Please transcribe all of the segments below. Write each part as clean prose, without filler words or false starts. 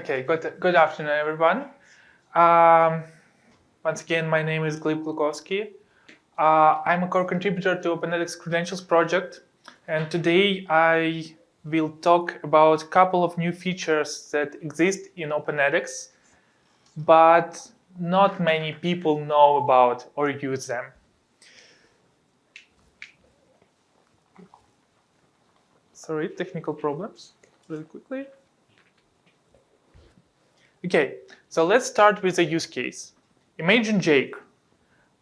Okay, good afternoon, everyone. Once again, my name is Glib Glugovskiy. I'm a core contributor to edX's Credentials project, and today I will talk about a couple of new features that exist in edX, but not many people know about or use them. Sorry, technical problems, really quickly. Okay, so let's start with a use case. Imagine Jake.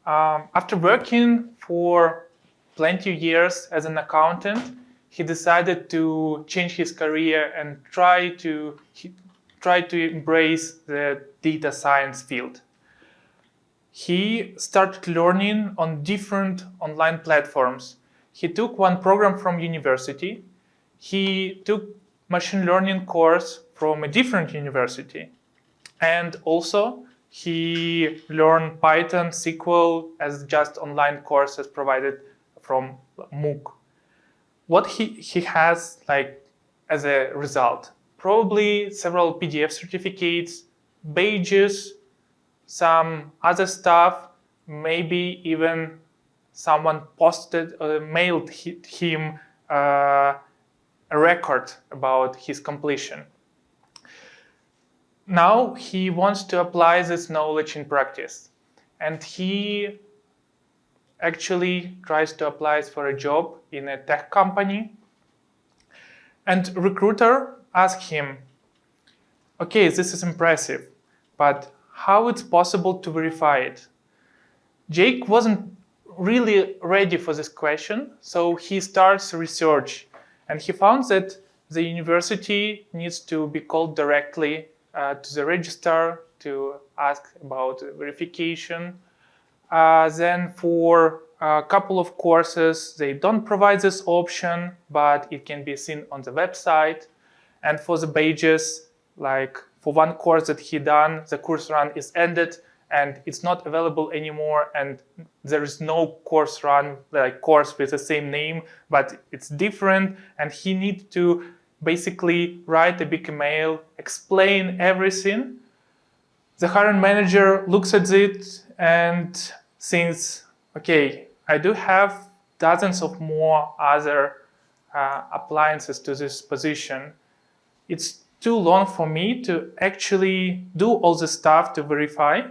After working for plenty of years as an accountant, he decided to change his career and try to embrace the data science field. He started learning on different online platforms. He took one program from university. He took machine learning course from a different university. And also, he learned Python, SQL as just online courses provided from MOOC. What he has as a result? Probably several PDF certificates, badges, some other stuff, maybe even someone mailed him a record about his completion. Now he wants to apply this knowledge in practice, and he actually tries to apply for a job in a tech company. And recruiter asks him, okay, this is impressive, but how it's possible to verify it? Jake wasn't really ready for this question, so he starts research, and he found that the university needs to be called directly to the register to ask about verification. Then for a couple of courses, they don't provide this option, but it can be seen on the website. And for the badges, like for one course that he done, the course run is ended and it's not available anymore, and there is no course run, course with the same name, but it's different, and he needs to basically write a big email, explain everything. The hiring manager looks at it and thinks, okay, I do have dozens of more other appliances to this position. It's too long for me to actually do all the stuff to verify,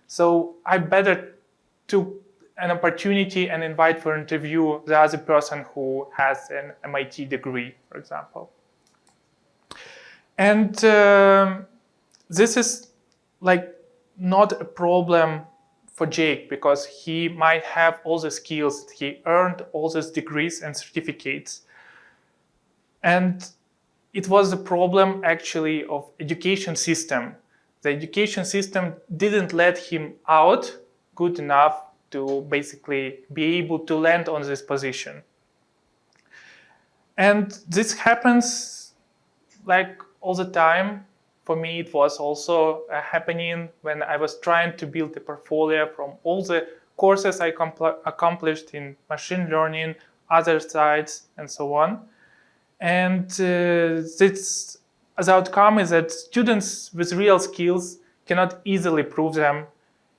so I better took an opportunity and invite for interview the other person who has an MIT degree, for example. And this is not a problem for Jake, because he might have all the skills, he earned all these degrees and certificates. And it was the problem actually of education system. The education system didn't let him out good enough to basically be able to land on this position. And this happens all the time. For me, it was also happening when I was trying to build a portfolio from all the courses I accomplished in machine learning, other sites, and so on. And the outcome is that students with real skills cannot easily prove them.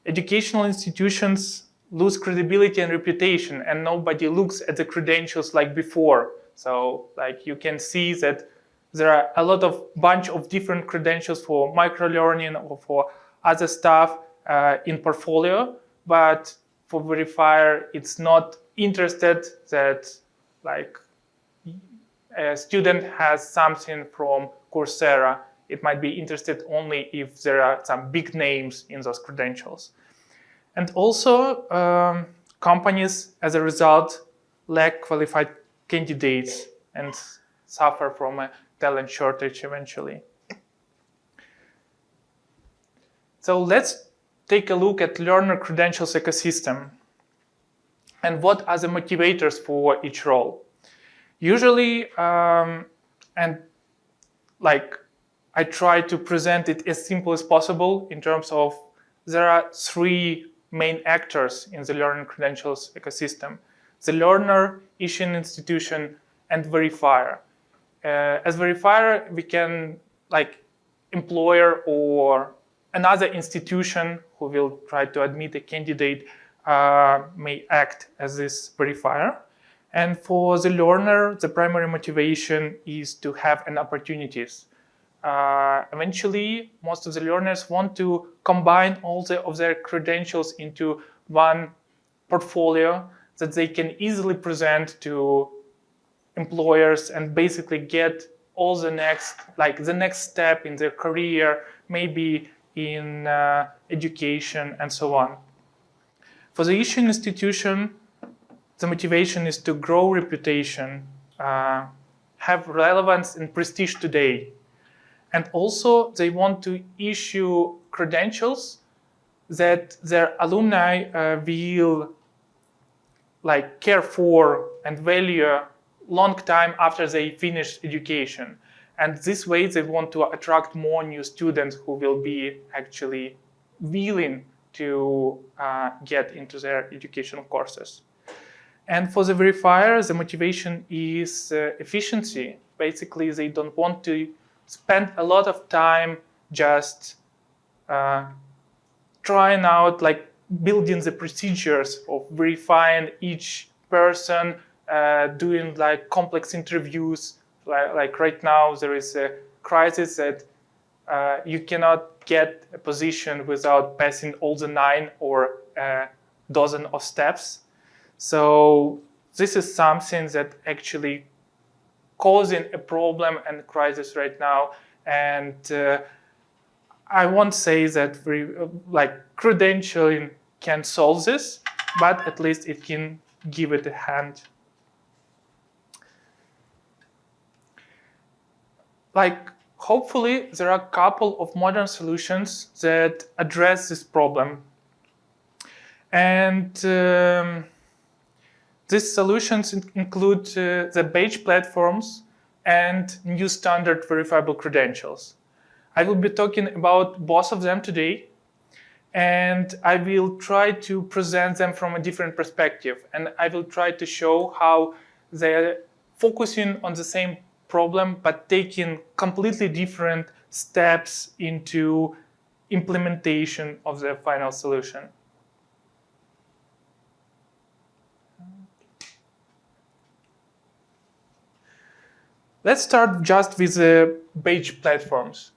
Educational institutions lose credibility and reputation, and nobody looks at the credentials like before. So you can see that there are a bunch of different credentials for microlearning or for other stuff in portfolio, but for verifier, it's not interested that a student has something from Coursera. It might be interested only if there are some big names in those credentials. And also, companies, as a result, lack qualified candidates and suffer from a talent shortage eventually. So let's take a look at learner credentials ecosystem and what are the motivators for each role. Usually, I try to present it as simple as possible in terms of there are three main actors in the learner credentials ecosystem: the learner, issuing institution, and verifier. As verifier, we can employer or another institution who will try to admit a candidate may act as this verifier. And for the learner, the primary motivation is to have an opportunities. Eventually, most of the learners want to combine all of their credentials into one portfolio that they can easily present to employers and basically get all the next step in their career, maybe in education and so on. For the issuing institution, the motivation is to grow reputation, have relevance and prestige today. And also they want to issue credentials that their alumni will care for and value long time after they finish education. And this way they want to attract more new students who will be actually willing to get into their educational courses. And for the verifier, the motivation is efficiency. Basically, they don't want to spend a lot of time just trying out, building the procedures of verifying each person, doing complex interviews. Like right now, there is a crisis that you cannot get a position without passing all the 9 or a dozen of steps. So this is something that actually causing a problem and crisis right now. And I won't say that credentialing can solve this, but at least it can give it a hand. Hopefully, there are a couple of modern solutions that address this problem. And these solutions include the badge platforms and new standard verifiable credentials. I will be talking about both of them today, and I will try to present them from a different perspective. And I will try to show how they're focusing on the same problem, but taking completely different steps into implementation of the final solution. Let's start just with the badge platforms.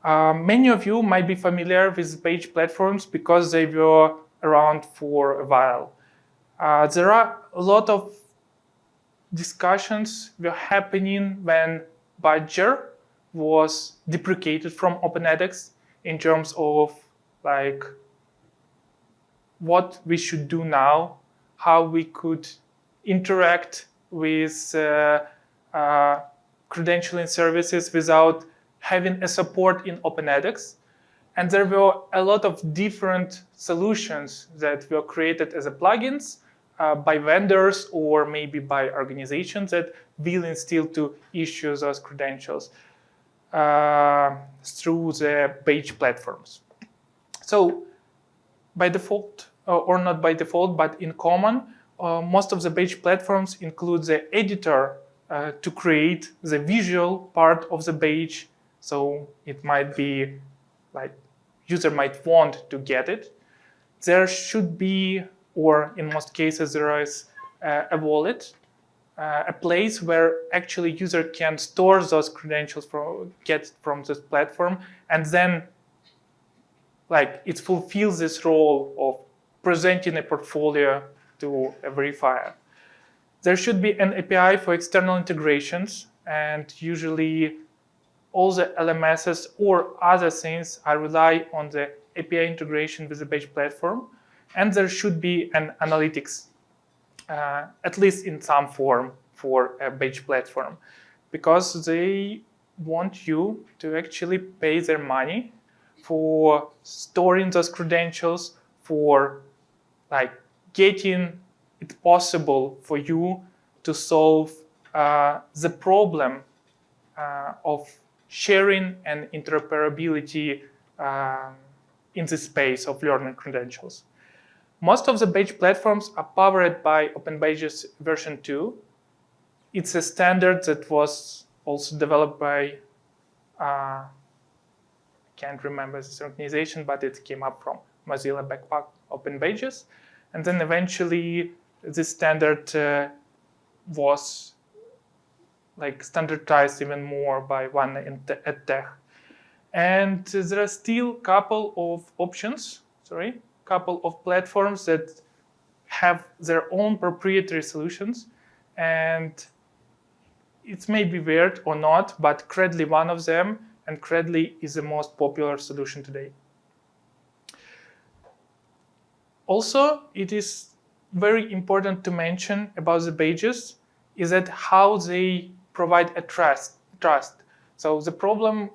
Many of you might be familiar with badge platforms because they were around for a while. There are a lot of discussions were happening when Badger was deprecated from OpenEdX in terms of what we should do now, how we could interact with credentialing services without having a support in OpenEdX. And there were a lot of different solutions that were created as a plugins by vendors or maybe by organizations that willing still to issue those credentials through the badge platforms. So by default, or not by default, but in common, most of the badge platforms include the editor to create the visual part of the badge. So it might be user might want to get it. There should be, or in most cases, there is a wallet, a place where actually user can store those credentials get from this platform, and then it fulfills this role of presenting a portfolio to a verifier. There should be an API for external integrations, and usually all the LMSs or other things rely on the API integration with the badge platform. And there should be an analytics, at least in some form, for a badge platform, because they want you to actually pay their money for storing those credentials, for getting it possible for you to solve the problem of sharing and interoperability in the space of learning credentials. Most of the badge platforms are powered by OpenBadges version 2. It's a standard that was also developed by can't remember this organization, but it came up from Mozilla Backpack Open Pages. And then eventually this standard was like standardized even more by one at Tech. And there are still a couple of options, couple of platforms that have their own proprietary solutions. And it may be weird or not, but Credly one of them, and Credly is the most popular solution today. Also, it is very important to mention about the pages is that how they provide a trust. So the problem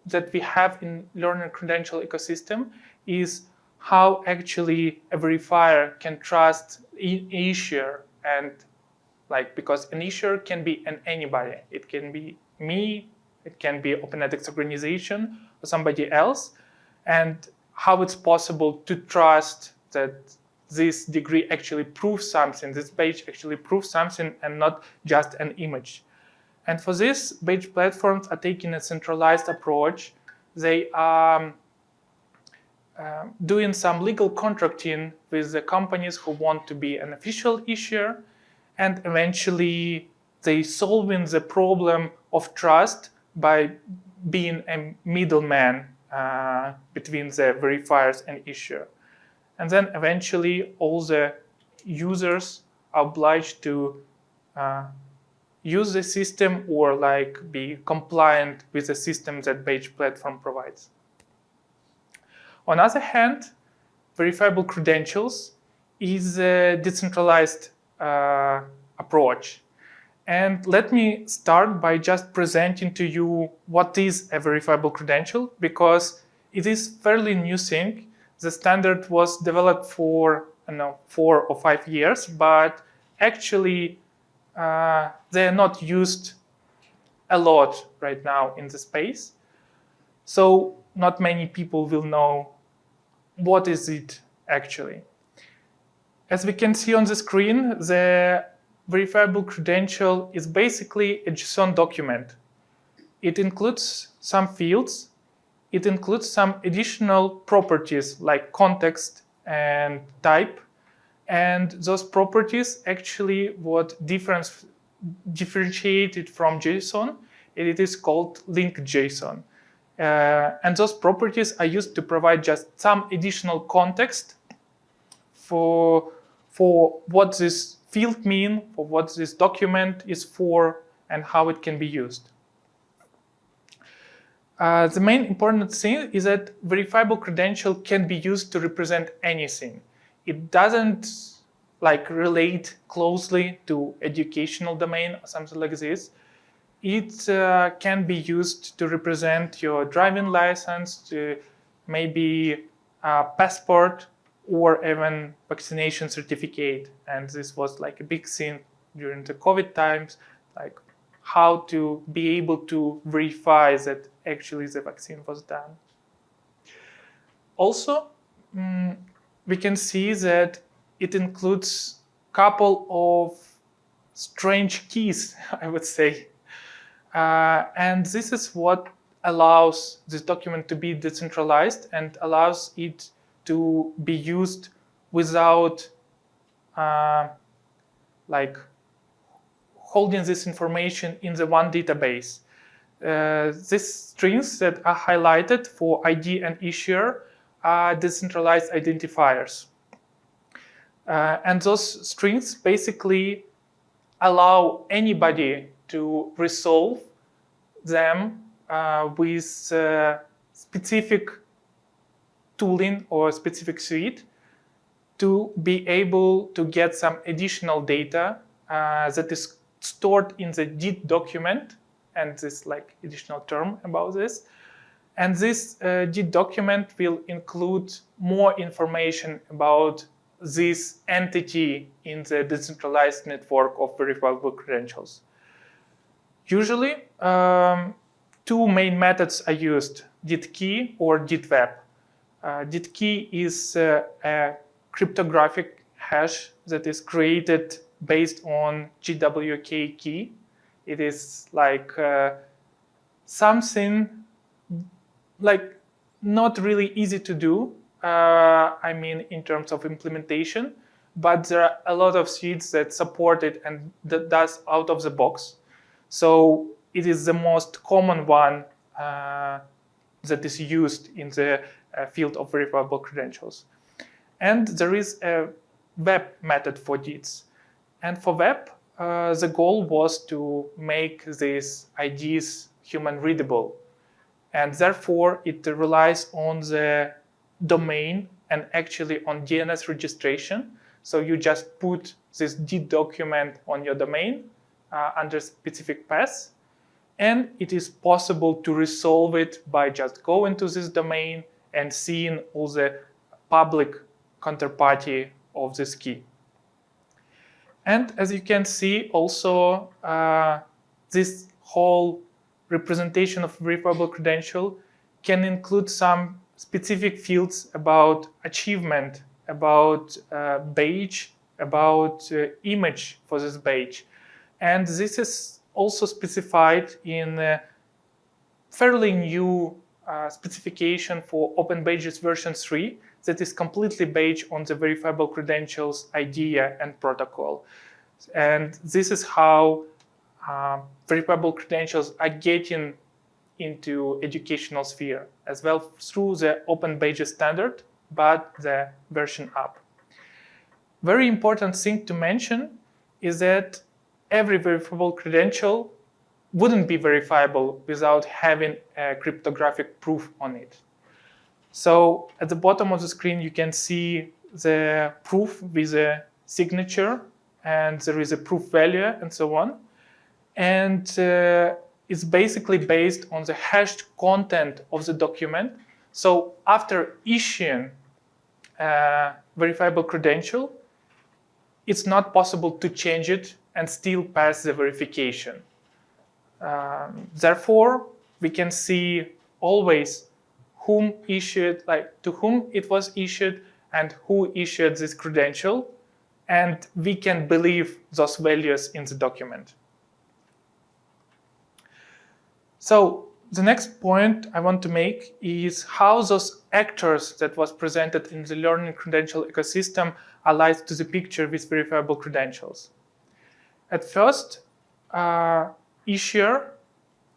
that we have in learner credential ecosystem is how actually a verifier can trust an issuer, and because an issuer can be anybody. It can be me, it can be Open edX organization or somebody else, and how it's possible to trust that this degree actually proves something, this page actually proves something and not just an image. And for this, page platforms are taking a centralized approach. They are doing some legal contracting with the companies who want to be an official issuer, and eventually they solving the problem of trust by being a middleman between the verifiers and issuer. And then eventually all the users are obliged to use the system or be compliant with the system that page platform provides. On the other hand, verifiable credentials is a decentralized approach. And let me start by just presenting to you what is a verifiable credential, because it is fairly new thing. The standard was developed for 4 or 5 years, but actually they are not used a lot right now in the space. So not many people will know what is it actually. As we can see on the screen, the verifiable credential is basically a JSON document. It includes some fields. It includes some additional properties like context and type. And those properties actually what differentiated from JSON, it is called linked JSON. And those properties are used to provide just some additional context for what this field means, for what this document is for, and how it can be used. The main important thing is that verifiable credential can be used to represent anything. It doesn't relate closely to educational domain or something like this. It can be used to represent your driving license, to maybe a passport, or even vaccination certificate. And this was a big thing during the COVID times, how to be able to verify that actually the vaccine was done. Also, we can see that it includes a couple of strange keys, I would say. And this is what allows this document to be decentralized and allows it to be used without holding this information in the one database. These strings that are highlighted for ID and issuer are decentralized identifiers. And those strings basically allow anybody to resolve them with specific tooling or specific suite to be able to get some additional data that is stored in the DIT document, and this additional term about this. And this DIT document will include more information about this entity in the decentralized network of verifiable credentials. Usually, 2 main methods are used, DIT key or DIT web. DIT key is a cryptographic hash that is created based on GWK key. It is something not really easy to do, I mean, in terms of implementation, but there are a lot of suites that support it and that does out of the box. So it is the most common one that is used in the field of verifiable credentials. And there is a web method for DIDs. And for web, the goal was to make these IDs human readable. And therefore, it relies on the domain and actually on DNS registration. So you just put this DID document on your domain under specific path. And it is possible to resolve it by just going to this domain and seeing all the public counterparty of this key. And as you can see, also this whole representation of verifiable credential can include some specific fields about achievement, about badge, about image for this badge. And this is also specified in a fairly new specification for Open Badges version 3 that is completely based on the verifiable credentials idea and protocol. And this is how verifiable credentials are getting into educational sphere as well through the Open Badges standard, but the version up. Very important thing to mention is that every verifiable credential wouldn't be verifiable without having a cryptographic proof on it. So at the bottom of the screen, you can see the proof with a signature, and there is a proof value and so on. And it's basically based on the hashed content of the document. So after issuing a verifiable credential, it's not possible to change it and still pass the verification. Therefore, we can see always whom issued, like to whom it was issued and who issued this credential, and we can believe those values in the document. So the next point I want to make is how those actors that was presented in the learning credential ecosystem allies to the picture with verifiable credentials. At first, issuer,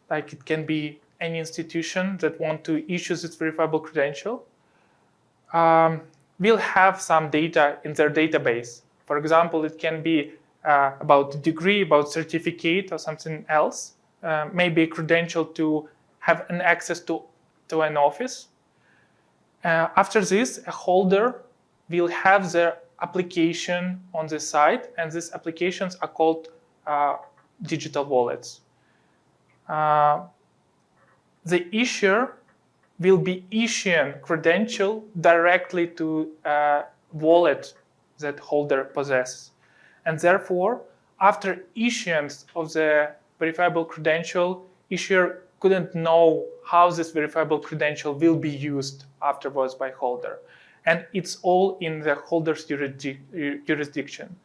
like it can be any institution that want to issue this verifiable credential, will have some data in their database. For example, it can be about degree, about certificate, or something else. Maybe a credential to have an access to an office. After this, a holder will have their application on the site, and these applications are called digital wallets. The issuer will be issuing credential directly to a wallet that holder possesses. And therefore, after issuance of the verifiable credential, issuer couldn't know how this verifiable credential will be used afterwards by holder. And it's all in the holder's jurisdiction.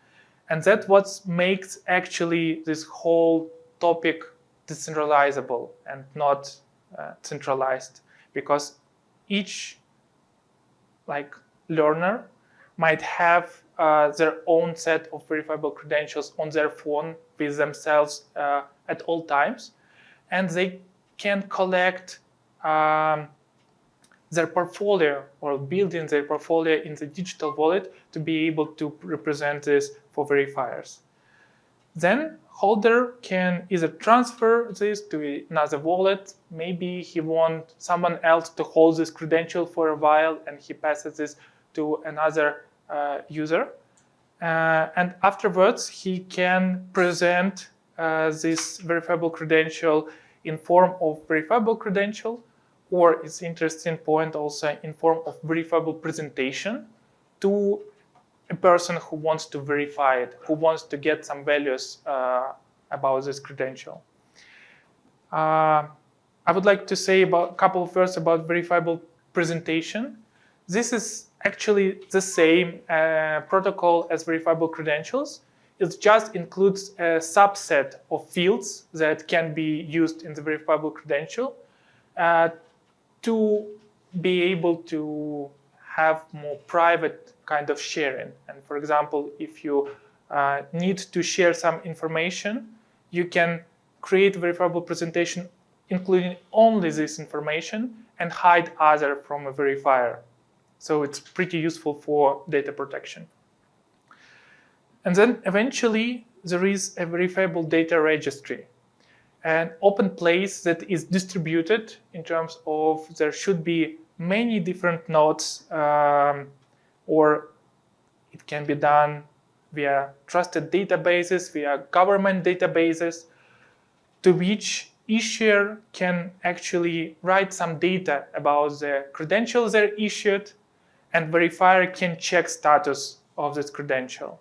And that's what makes actually this whole topic decentralizable and not centralized, because each learner might have their own set of verifiable credentials on their phone with themselves at all times, and they can collect their portfolio or building their portfolio in the digital wallet to be able to represent this for verifiers. Then holder can either transfer this to another wallet. Maybe he wants someone else to hold this credential for a while and he passes this to another user. And afterwards, he can present this verifiable credential in form of verifiable credential, or it's interesting point also in form of verifiable presentation to a person who wants to verify it, who wants to get some values about this credential. I would like to say a couple of words about verifiable presentation. This is actually the same protocol as verifiable credentials. It just includes a subset of fields that can be used in the verifiable credential to be able to have more private kind of sharing. And for example, if you need to share some information, you can create a verifiable presentation including only this information and hide other from a verifier. So it's pretty useful for data protection. And then eventually there is a verifiable data registry, an open place that is distributed in terms of there should be many different nodes, or it can be done via trusted databases, via government databases, to which issuer can actually write some data about the credentials they're issued, and verifier can check status of this credential.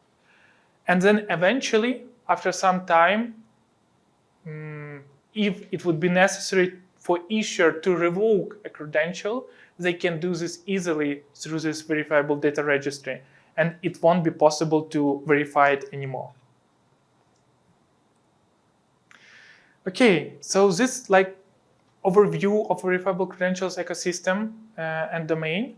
And then eventually, after some time, if it would be necessary for issuer to revoke a credential, they can do this easily through this verifiable data registry, and it won't be possible to verify it anymore. Okay, so this overview of verifiable credentials ecosystem and domain.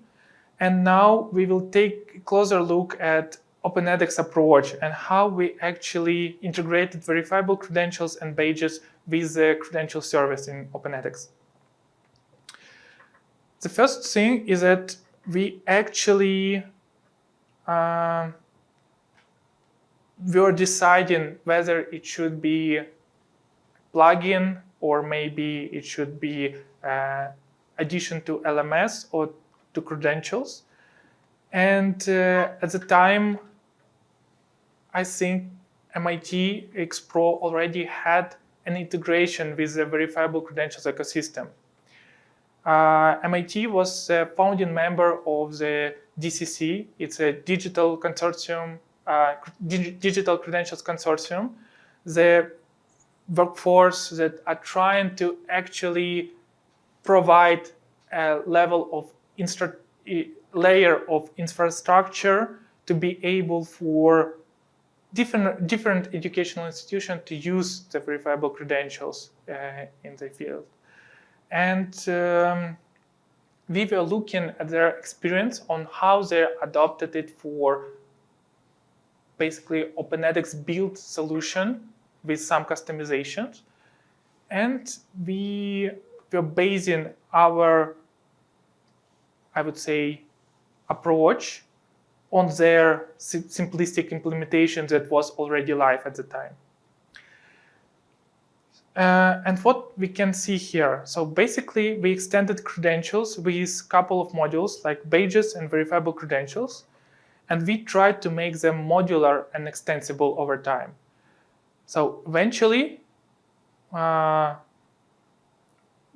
And now we will take a closer look at edX's approach and how we actually integrated verifiable credentials and badges with the credential service in edX. The first thing is that we actually were deciding whether it should be plugin or maybe it should be addition to LMS or to credentials. And at the time, I think MIT X-Pro already had an integration with the verifiable credentials ecosystem. MIT was a founding member of the DCC. It's a digital consortium, digital credentials consortium, the workforce that are trying to actually provide a level of layer of infrastructure to be able for different educational institutions to use the verifiable credentials in the field. And we were looking at their experience on how they adopted it for basically edX built solution with some customizations. And we were basing our, I would say, approach on their simplistic implementation that was already live at the time. And what we can see here, so basically we extended credentials with a couple of modules like badges and verifiable credentials, and we tried to make them modular and extensible over time. So eventually,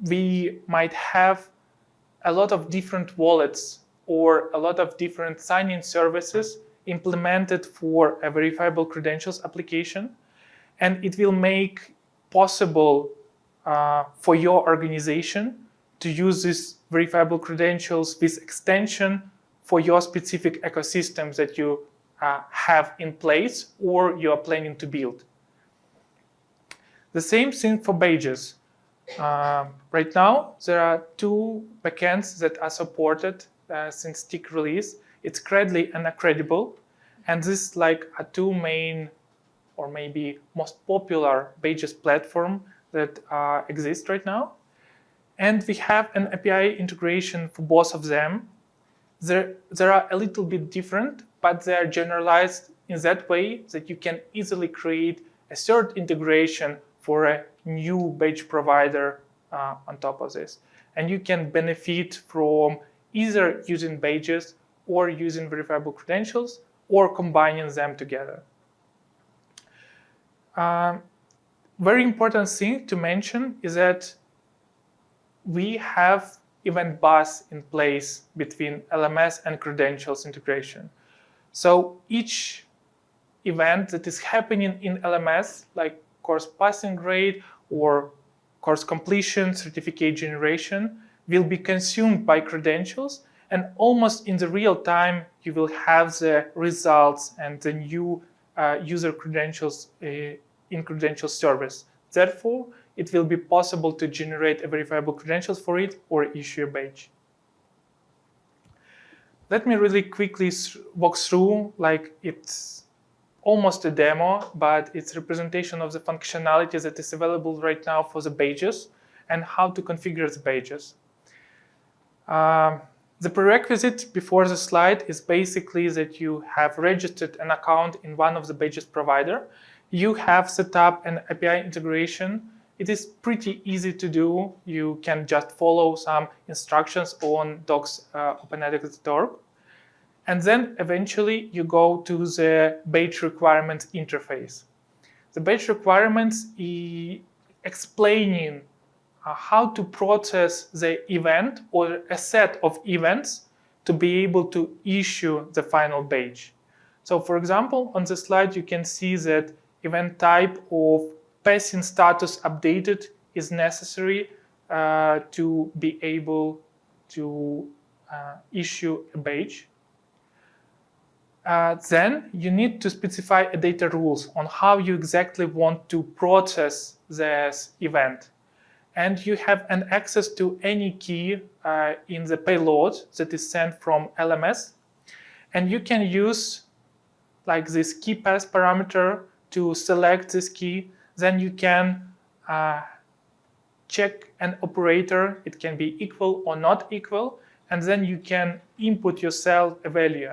we might have a lot of different wallets or a lot of different sign-in services implemented for a verifiable credentials application, and it will make possible for your organization to use these verifiable credentials with extension for your specific ecosystems that you have in place or you are planning to build. The same thing for badges. Right now, there are two backends that are supported since TIC release. It's Credly and Accredible. And this are two main or maybe most popular badges platform that exist right now. And we have an API integration for both of them. They are a little bit different, but they are generalized in that way that you can easily create a third integration for a new badge provider on top of this. And you can benefit from either using badges or using verifiable credentials or combining them together. Very important thing to mention is that we have event bus in place between LMS and credentials integration. So each event that is happening in LMS, like course passing grade or course completion, certificate generation, will be consumed by credentials, and almost in the real time, you will have the results and the new user credentials in credential service. Therefore, it will be possible to generate a verifiable credentials for it or issue a badge. Let me really quickly walk through, like it's almost a demo, but it's a representation of the functionality that is available right now for the badges and how to configure the badges. The prerequisite before the slide is basically that you have registered an account in one of the badges provider. You have set up an API integration. It is pretty easy to do. You can just follow some instructions on docs.openedx.org. And then eventually you go to the badge requirements interface. The badge requirements is explaining how to process the event or a set of events to be able to issue the final badge. So for example, on the slide, you can see that event type of passing status updated is necessary to be able to issue a badge. Then you need to specify a data rules on how you exactly want to process this event. And you have an access to any key in the payload that is sent from LMS. And you can use like this key path parameter to select this key. Then you can check an operator. It can be equal or not equal. And then you can input yourself a value.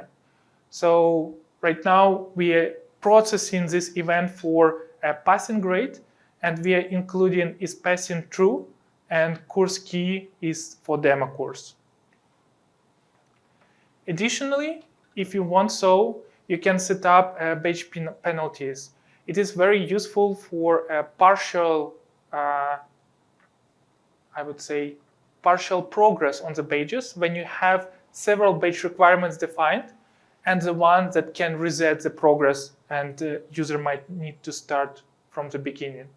So right now we are processing this event for a passing grade. And we are including is passing true, and course key is for demo course. Additionally, if you want so, you can set up badge penalties. It is very useful for a partial, I would say, partial progress on the badges when you have several badge requirements defined and the one that can reset the progress and the user might need to start from the beginning.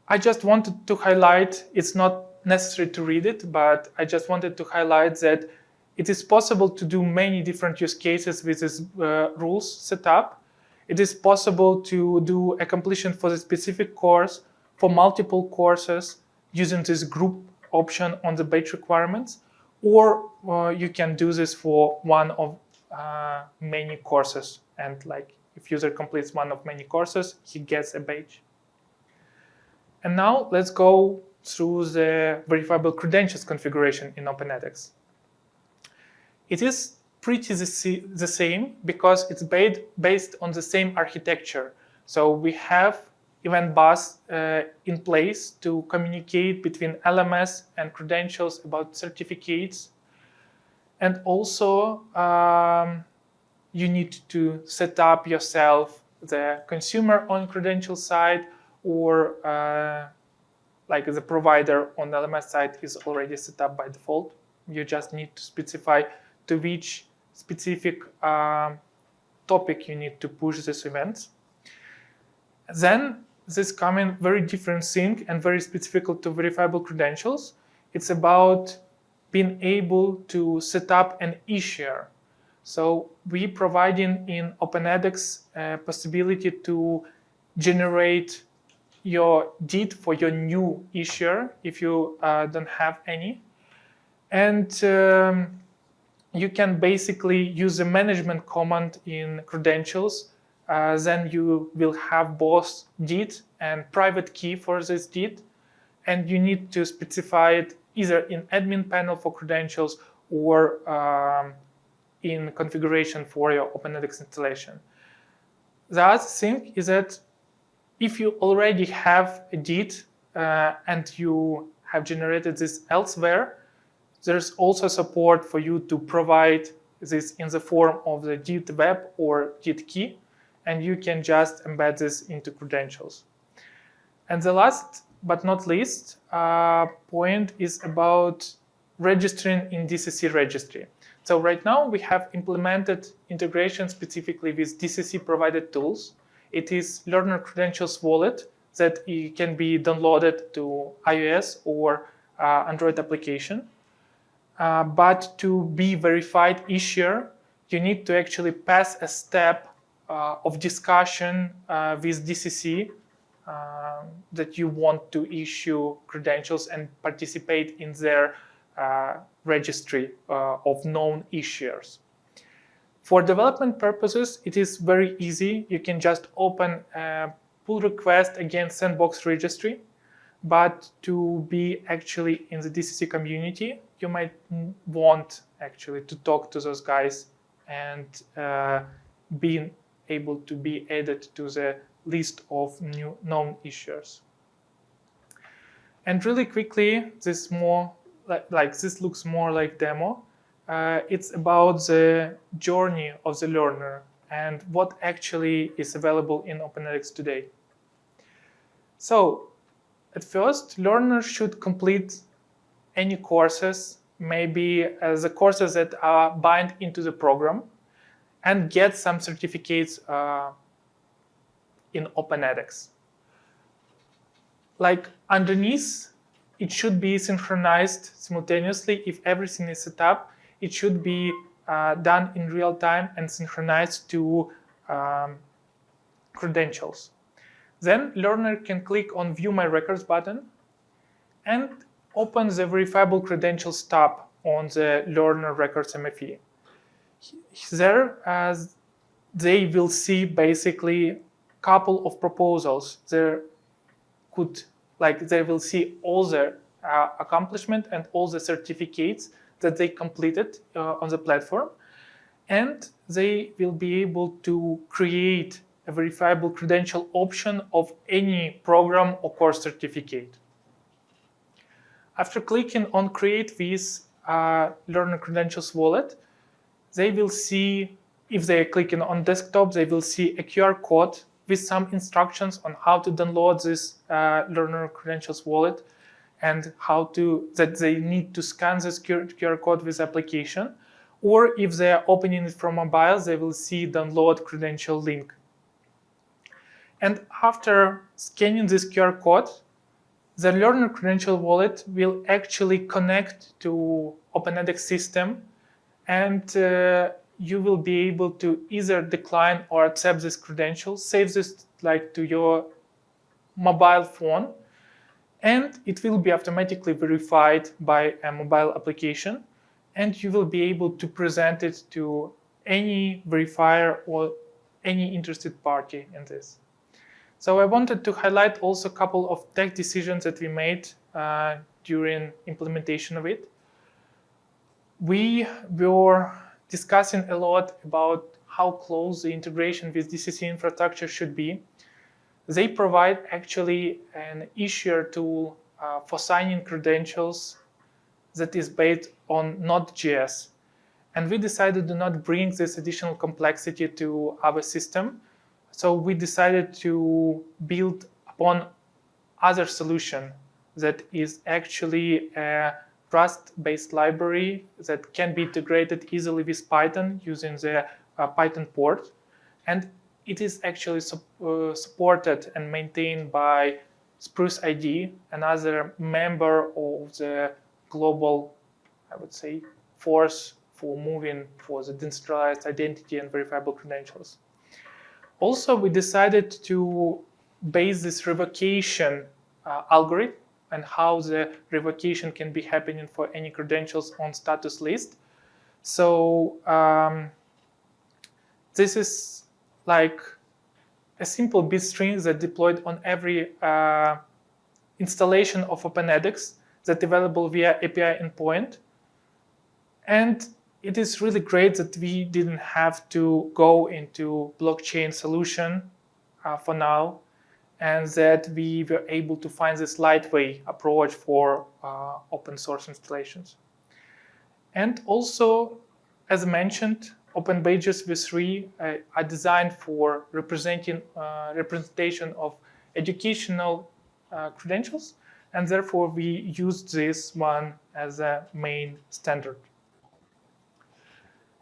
I just wanted to highlight, it's not necessary to read it, but I just wanted to highlight that it is possible to do many different use cases with this rules set up. It is possible to do a completion for the specific course, for multiple courses, using this group option on the badge requirements, or you can do this for one of many courses. And like if user completes one of many courses, he gets a badge. And now let's go through the verifiable credentials configuration in OpenEdX. It is pretty the same because it's based on the same architecture. So we have event bus in place to communicate between LMS and credentials about certificates. And also you need to set up yourself the consumer on credential side, or like the provider on the LMS side is already set up by default. You just need to specify to which specific topic you need to push these events. Then this coming very different thing and very specific to verifiable credentials. It's about being able to set up an issuer. So we providing in OpenEdX a possibility to generate your DID for your new issuer if you don't have any. And you can basically use a management command in credentials. Then you will have both DID and private key for this DID. And you need to specify it either in admin panel for credentials or in configuration for your OpenEdX installation. The other thing is that if you already have a DID and you have generated this elsewhere, there's also support for you to provide this in the form of the DID web or DID key, and you can just embed this into credentials. And the last but not least point is about registering in DCC registry. So right now we have implemented integration specifically with DCC provided tools. It is Learner Credentials Wallet that can be downloaded to iOS or Android application. But to be verified issuer, you need to actually pass a step of discussion with DCC that you want to issue credentials and participate in their registry of known issuers. For development purposes, it is very easy. You can just open a pull request against Sandbox registry. But to be actually in the DCC community, you might want actually to talk to those guys and being able to be added to the list of new known issuers. And really quickly, this more like this looks more like demo. It's about the journey of the learner and what actually is available in OpenEdX today. So at first, learners should complete any courses, maybe the courses that are bind into the program, and get some certificates in OpenEdX. Like underneath, it should be synchronized simultaneously. If everything is set up, it should be done in real time and synchronized to credentials. Then learner can click on View My Records button and open the Verifiable Credentials tab on the Learner Records MFE. There, they will see basically a couple of proposals. They will see all their accomplishment and all the certificates that they completed on the platform, and they will be able to create a verifiable credential option of any program or course certificate. After clicking on Create with Learner Credentials Wallet, they will see, if they are clicking on desktop, they will see a QR code with some instructions on how to download this Learner Credentials Wallet and that they need to scan this QR code with application. Or if they are opening it from mobile, they will see download credential link. And after scanning this QR code, the Learner Credential Wallet will actually connect to OpenEdX system, and you will be able to either decline or accept this credential, save this to your mobile phone, and it will be automatically verified by a mobile application, and you will be able to present it to any verifier or any interested party in this. So I wanted to highlight also a couple of tech decisions that we made during implementation of it. We were discussing a lot about how close the integration with DCC infrastructure should be. They provide actually an issuer tool for signing credentials that is based on Node.js. And we decided to not bring this additional complexity to our system. So we decided to build upon other solution that is actually a Rust-based library that can be integrated easily with Python using the Python port. And it is actually supported and maintained by Spruce ID, another member of the global, I would say, force for moving for the decentralized identity and verifiable credentials. Also, we decided to base this revocation algorithm and how the revocation can be happening for any credentials on status list. So this is like a simple bit string that deployed on every installation of OpenEdX that's available via API endpoint. And it is really great that we didn't have to go into blockchain solution for now, and that we were able to find this lightweight approach for open source installations. And also, as mentioned, Open Badges v3 are designed for representation of educational credentials, and therefore we used this one as a main standard.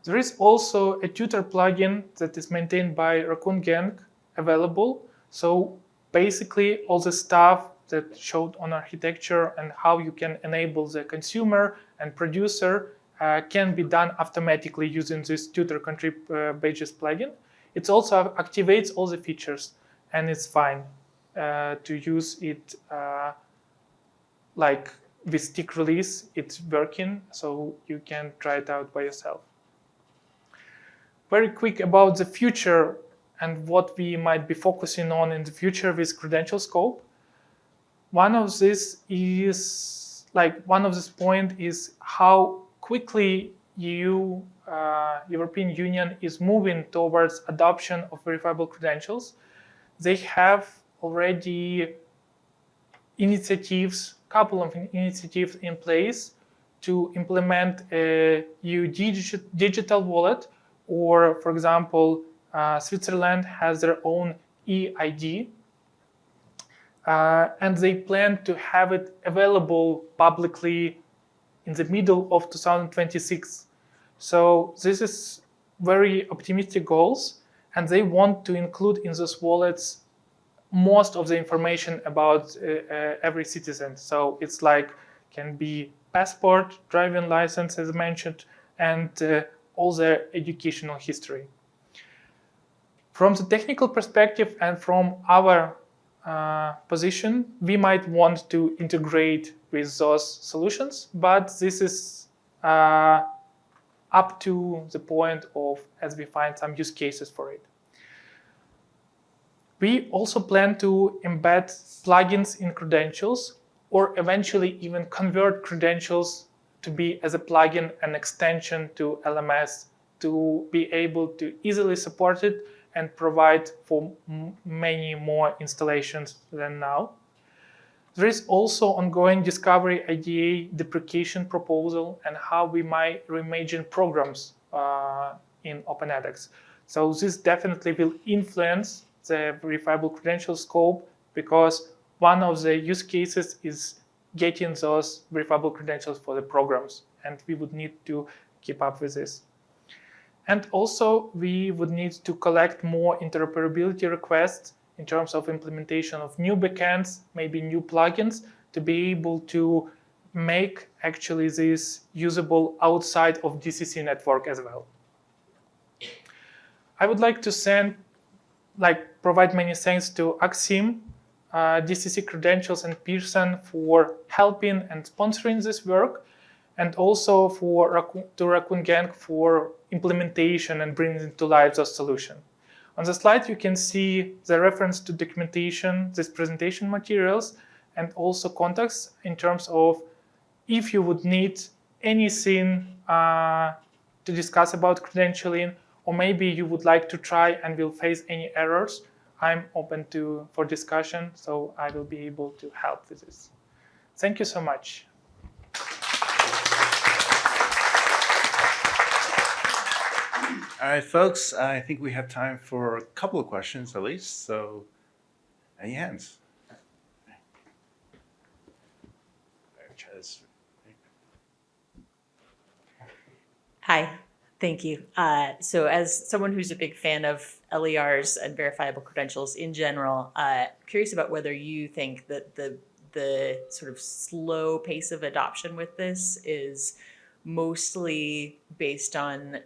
There is also a tutor plugin that is maintained by Raccoon Gang available. So basically all the stuff that showed on architecture and how you can enable the consumer and producer can be done automatically using this tutor contrib badges plugin. It also activates all the features, and it's fine to use it with stick release, it's working, so you can try it out by yourself. Very quick about the future and what we might be focusing on in the future with credential scope. One of this point is how quickly European Union is moving towards adoption of verifiable credentials. They have already couple of initiatives in place to implement a EU digital wallet, or for example, Switzerland has their own eID, and they plan to have it available publicly in the middle of 2026. So this is very optimistic goals, and they want to include in those wallets most of the information about every citizen. So it's like can be passport, driving license, as mentioned, and all their educational history. From the technical perspective and from our position, we might want to integrate with those solutions, but this is up to the point of as we find some use cases for it. We also plan to embed plugins in credentials, or eventually even convert credentials to be as a plugin an extension to LMS to be able to easily support it and provide for many more installations than now. There is also ongoing discovery IDA deprecation proposal and how we might reimagine programs in OpenEdX. So this definitely will influence the verifiable credential scope, because one of the use cases is getting those verifiable credentials for the programs, and we would need to keep up with this. And also, we would need to collect more interoperability requests in terms of implementation of new backends, maybe new plugins, to be able to make actually this usable outside of DCC network as well. I would like to provide many thanks to Axim, DCC Credentials, and Pearson for helping and sponsoring this work, and also to Raccoon Gang for implementation and bringing to life the solution. On the slide, you can see the reference to documentation, this presentation materials, and also contacts in terms of if you would need anything to discuss about credentialing, or maybe you would like to try and will face any errors. I'm open for discussion, so I will be able to help with this. Thank you so much. All right, folks, I think we have time for a couple of questions at least, so any hands? Hi, thank you. So as someone who's a big fan of LERs and verifiable credentials in general, curious about whether you think that the sort of slow pace of adoption with this is mostly based on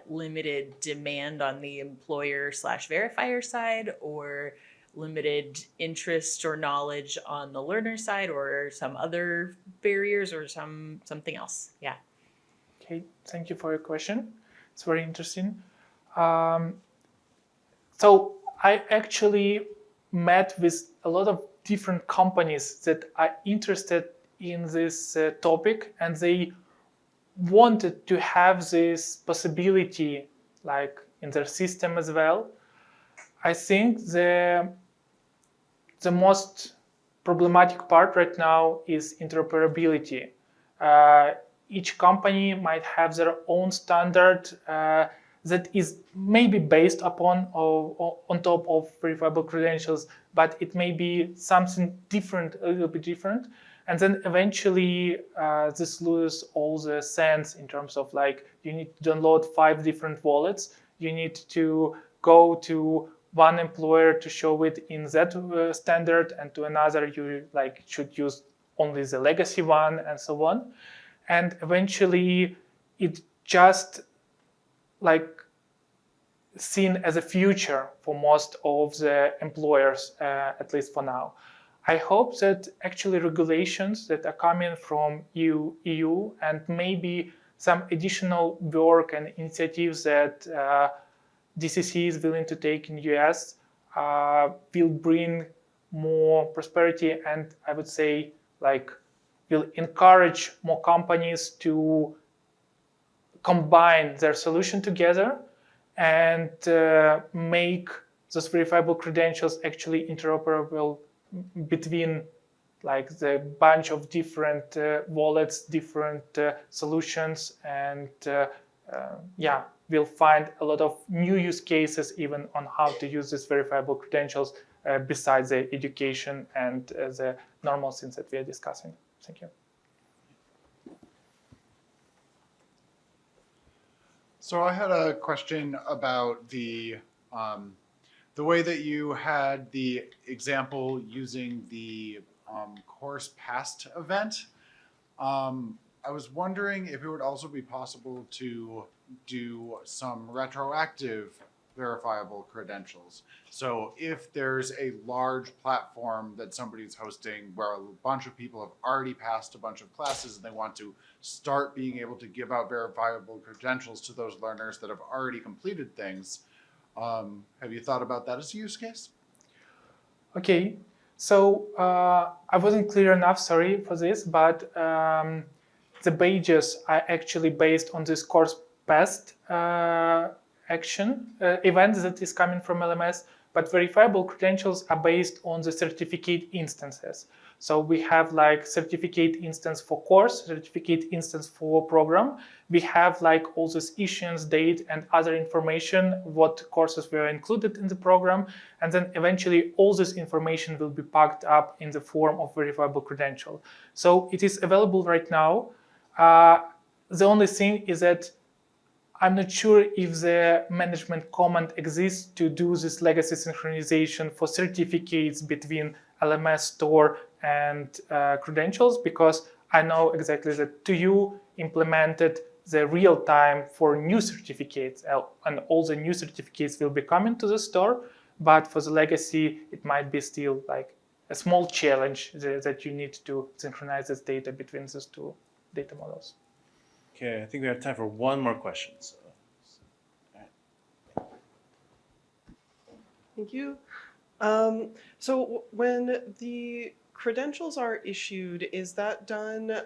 limited demand on the employer/verifier side, or limited interest or knowledge on the learner side, or some other barriers, or something else? Yeah. Okay, thank you for your question. It's very interesting. So I actually met with a lot of different companies that are interested in this topic, and they wanted to have this possibility like in their system as well. I think the most problematic part right now is interoperability. Each company might have their own standard that is maybe based upon or on top of verifiable credentials, but it may be something different, a little bit different. And then eventually this loses all the sense in terms of like you need to download 5 different wallets. You need to go to one employer to show it in that standard, and to another you like should use only the legacy one, and so on. And eventually it just like seen as a future for most of the employers, at least for now. I hope that actually regulations that are coming from EU and maybe some additional work and initiatives that DCC is willing to take in US will bring more prosperity, and I would say like will encourage more companies to combine their solution together and make those verifiable credentials actually interoperable between like the bunch of different wallets, different solutions, and yeah, we'll find a lot of new use cases even on how to use these verifiable credentials besides the education and the normal things that we are discussing. Thank you. So I had a question about the way that you had the example using the course passed event. I was wondering if it would also be possible to do some retroactive verifiable credentials. So if there's a large platform that somebody's hosting where a bunch of people have already passed a bunch of classes and they want to start being able to give out verifiable credentials to those learners that have already completed things, have you thought about that as a use case? Okay, so I wasn't clear enough, sorry for this, but the badges are actually based on this course passed action event that is coming from LMS, but verifiable credentials are based on the certificate instances. So we have like certificate instance for course, certificate instance for program. We have like all this issuance date and other information, what courses were included in the program. And then eventually all this information will be packed up in the form of verifiable credential. So it is available right now. The only thing is that I'm not sure if the management command exists to do this legacy synchronization for certificates between LMS store and credentials, because I know exactly that TU implemented the real time for new certificates, and all the new certificates will be coming to the store. But for the legacy, it might be still like a small challenge that you need to synchronize this data between these two data models. Okay, I think we have time for one more question. Thank you. So when the credentials are issued, is that done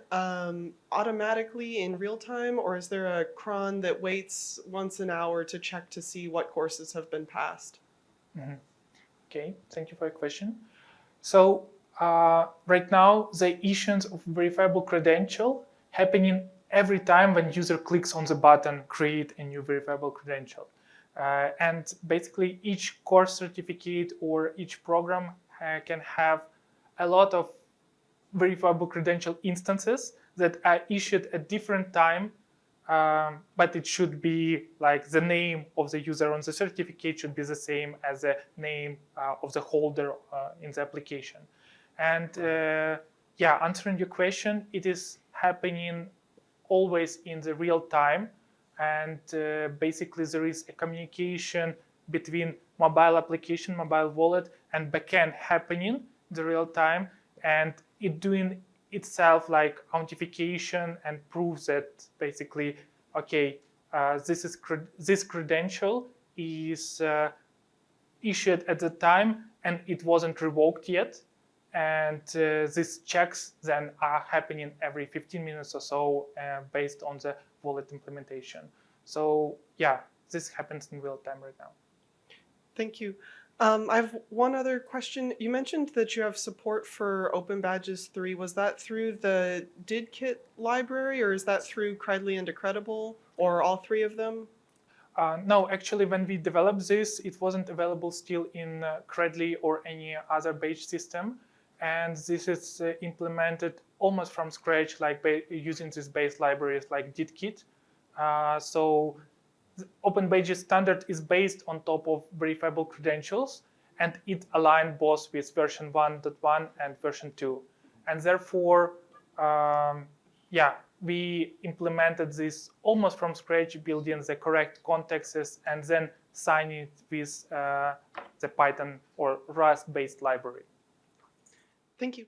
automatically in real time, or is there a cron that waits once an hour to check to see what courses have been passed? Mm-hmm. Okay, thank you for your question. So right now, the issuance of verifiable credential happening every time when user clicks on the button, create a new verifiable credential. And basically each course certificate or each program can have a lot of verifiable credential instances that are issued at different time, but it should be like the name of the user on the certificate should be the same as the name of the holder in the application. And yeah, answering your question, it is happening always in the real time. And basically there is a communication between mobile application, mobile wallet, and backend happening in the real time, and it doing itself like authentication and proves that basically, okay, this credential is issued at the time and it wasn't revoked yet. And these checks then are happening every 15 minutes or so based on the wallet implementation. So yeah, this happens in real time right now. Thank you. I have one other question. You mentioned that you have support for Open Badges 3. Was that through the DidKit library, or is that through Credly and Decredible, or all three of them? No, actually, when we developed this, it wasn't available still in Credly or any other badge system. And this is implemented almost from scratch, like using these base libraries like DidKit. So the Open Badges standard is based on top of verifiable credentials, and it aligned both with version 1.1 and version 2. And therefore, yeah, we implemented this almost from scratch, building the correct contexts and then signing it with the Python or Rust-based library. Thank you.